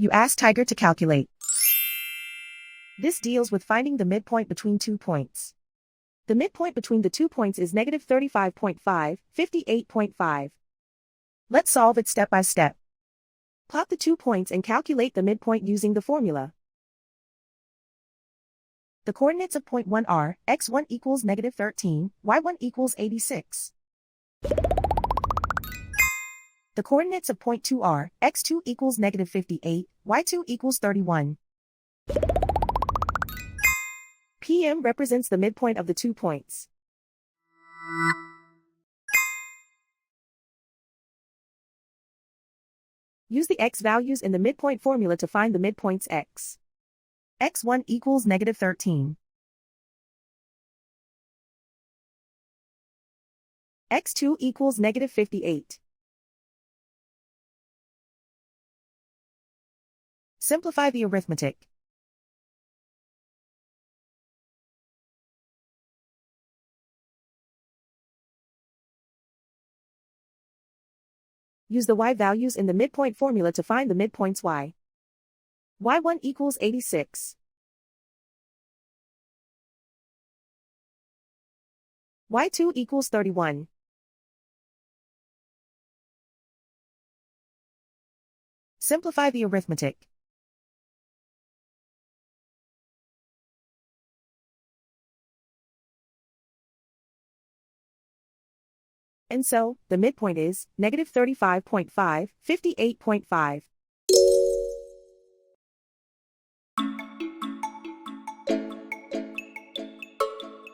You ask Tiger to calculate. This deals with finding the midpoint between 2 points. The midpoint between the 2 points is negative 35.5, 58.5. Let's solve it step by step. Plot the 2 points and calculate the midpoint using the formula. The coordinates of point 1 are, x1 equals negative 13, y1 equals 86. The coordinates of point 2 are, x2 equals negative 58, y2 equals 31. PM represents the midpoint of the 2 points. Use the x values in the midpoint formula to find the midpoints x. x1 equals negative 13. x2 equals negative 58. Simplify the arithmetic. Use the y values in the midpoint formula to find the midpoints y. y1 equals 86. y2 equals 31. Simplify the arithmetic. And so, the midpoint is negative 35.5, 58.5.